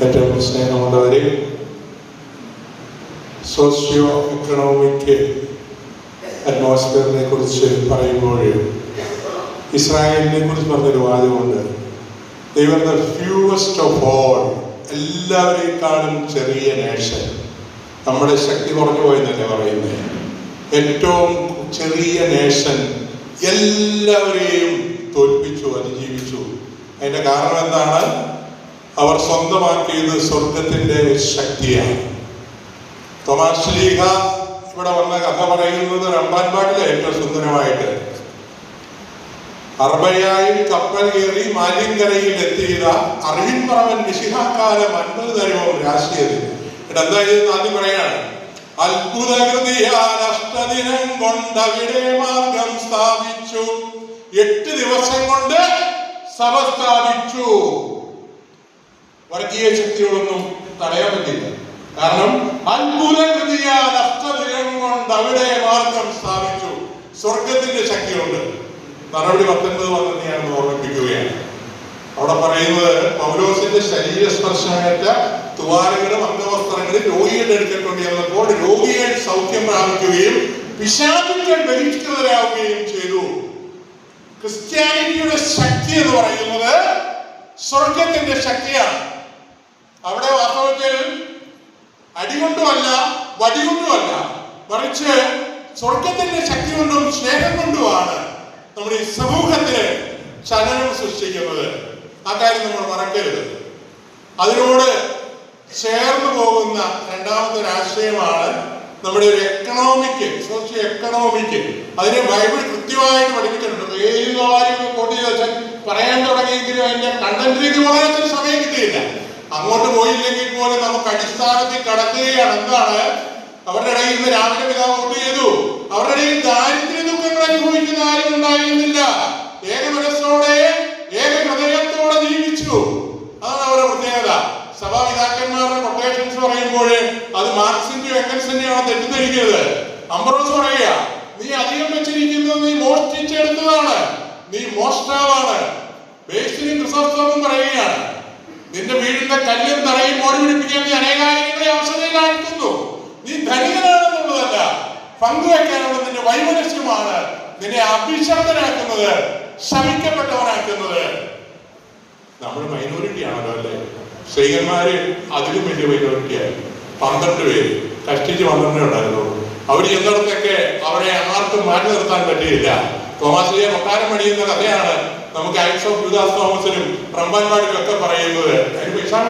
ഏറ്റവും സ്നേഹമുള്ളവരെ, socio economic അറ്റ്മോസ്ഫിയറിനെ കുറിച്ച് പറയുമ്പോൾ ഇസ്രായേലിനെ കുറിച്ച് പറഞ്ഞൊരു വാദമുണ്ട്. They were the fewest of all. എല്ലാവരെക്കാളും ചെറിയ നേഷൻ. നമ്മുടെ ശക്തി കുറഞ്ഞു പോയെന്നല്ലേ പറയുന്നത്. ഏറ്റവും ചെറിയ നേഷൻ എല്ലാവരെയും തോൽപ്പിച്ചു, അതിജീവിച്ചു. അതിന്റെ കാരണം എന്താണ്? അവർ സ്വന്തമാക്കിയത് സ്വർഗത്തിന്റെ ശക്തിയാണ്. തോമാസ് ശ്ലീഹ ഇവിടെ വന്ന കഥ പറയുന്നത് റമ്പാൻപാട്ടിലെ ഏറ്റവും സുന്ദരമായിട്ട്. അർബയായിൽ കപ്പൽ കയറി മാലിങ്കരയിൽ എത്തിയത് അറിവിൻപറവൻ മിശിഹാക്കാലം 50 തരവും രാശിയത്. എന്താ ചെയ്തെന്ന് ആദ്യം പറയാണ്. അത്ഭുതകൃതിയാൽ അഷ്ടദിനം കൊണ്ട് അവിടെ മാർഗം സ്ഥാപിച്ചു. 8 ദിവസം കൊണ്ട് സഭ സ്ഥാപിച്ചു. വർഗീയ ശക്തികളൊന്നും തടയാൻ പറ്റില്ല. കാരണം അത്ഭുതകൃതിയാൽ അഷ്ടദിനം കൊണ്ട് അവിടെ മാർഗം സ്ഥാപിച്ചു. സ്വർഗത്തിന്റെ ശക്തിയുണ്ട്. നടപടി 19 വന്നെന്ന് ഞാൻ ഓർമ്മിപ്പിക്കുകയാണ്. അവിടെ പറയുന്നത് പൗലോസിന്റെ ശരീരസ്പർശമേറ്റ തുവാലകളും അംഗവസ്ത്രങ്ങളിൽ രോഗികളുടെ അടുക്കൽ കൊണ്ടുവന്നപ്പോൾ രോഗികൾ സൗഖ്യം പ്രാപിക്കുകയും പിശാചുക്കൾ ബഹിഷ്കൃതരാവുകയും ചെയ്തു. ക്രിസ്ത്യാനിറ്റിയുടെ ശക്തി എന്ന് പറയുന്നത് സ്വർഗത്തിന്റെ ശക്തിയാണ്. അവിടെ വാസ്തവത്തിൽ അടികൊണ്ടുമല്ല വടികൊണ്ടുമല്ല, മറിച്ച് സ്വർഗത്തിന്റെ ശക്തി കൊണ്ടും സ്നേഹം കൊണ്ടുമാണ് നമ്മുടെ ഈ സമൂഹത്തിന് ചലനം സൃഷ്ടിക്കുന്നത്. ആ കാര്യം നമ്മൾ മറക്കരുത്. അതിനോട് ചേർന്ന് പോകുന്ന രണ്ടാമത്തെ ഒരു ആശയമാണ് നമ്മുടെ ഒരു എക്കണോമിക്, സോഷ്യോ എക്കണോമിക്. അതിനെ ബൈബിൾ കൃത്യമായിട്ട് പഠിപ്പിച്ചിട്ടുണ്ട്. ഏത് കാര്യം കോട്ട് ചെയ്ത് വെച്ചാൽ പറയാൻ തുടങ്ങിയെങ്കിലും അതിന്റെ കണ്ടന്റിലേക്ക് പോകാൻ സമയം കിട്ടിയില്ല. അങ്ങോട്ട് പോയില്ലെങ്കിൽ പോലും നമുക്ക് അടിസ്ഥാനത്തിൽ കടക്കുകയാണ്. എന്താണ്? അവരുടെ ഇടയിൽ നിന്ന് രാവിലെ പിതാവ് വോട്ട് ചെയ്തു. അവരുടെ ഇടയിൽ ദാരിദ്ര്യ ദുഃഖങ്ങൾ അനുഭവിക്കുന്ന ആരും ഉണ്ടായിരുന്നില്ല. ഏക മനസ്സോടെ ഏക ഹൃദയത്തോടെ ജീവിച്ചു. അതാണ് അവരുടെ പ്രത്യേകത. സഭാപിതാക്കന്മാരുടെ കൊട്ടേഷൻസ് പറയുമ്പോൾ അത് മാർക്സിന്റെയോ എംഗൽസിന്റെയോ ആണ് തെറ്റിദ്ധരിക്കരുത്. അംബ്രോസ് പറയുക, നീ അധികം വെച്ചിരിക്കുന്നത് നീ മോഷ്ടിച്ചെടുത്തതാണ്, നീ മോഷ്ടാവാണ്. ബേസിലും ക്രിസോസ്റ്റോമും പറയുകയാണ്, നിന്റെ വീടിന്റെ കല്ലും തറയും മോടി പിടിപ്പിക്കാൻ നീ അനേകായിരങ്ങളെ അവസരയിലാഴ്ത്തുന്നു. നീ ധനികനാണെന്നുള്ളതല്ല, പങ്കുവയ്ക്കാനുള്ള നിന്റെ വൈമനസ്യമാണ് നിന്നെ അഭിശബ്ദനാക്കുന്നത്, ശമിക്കപ്പെട്ടവനാക്കുന്നത്. നമ്മൾ മൈനോറിറ്റി ആണല്ലോ അല്ലേ? സ്ത്രീകന്മാര് അതിലും വലിയ മൈനോറിറ്റിയായി. 12 പേര്, കഷ്ടിച്ച് 12 ഉണ്ടായിരുന്നുള്ളൂ. അവർ ചെന്നിടത്തൊക്കെ അവരെ ആർക്കും മാറ്റി നിർത്താൻ പറ്റിയില്ല. തോമാശ്ലീഹ കൊട്ടാരം പണിയുന്ന കഥയാണ് നമുക്ക് ആക്ട്സ് ഓഫ് യൂദാസ് തോമസിനും റമ്പാൻപാടിലും ഒക്കെ പറയുന്നത്.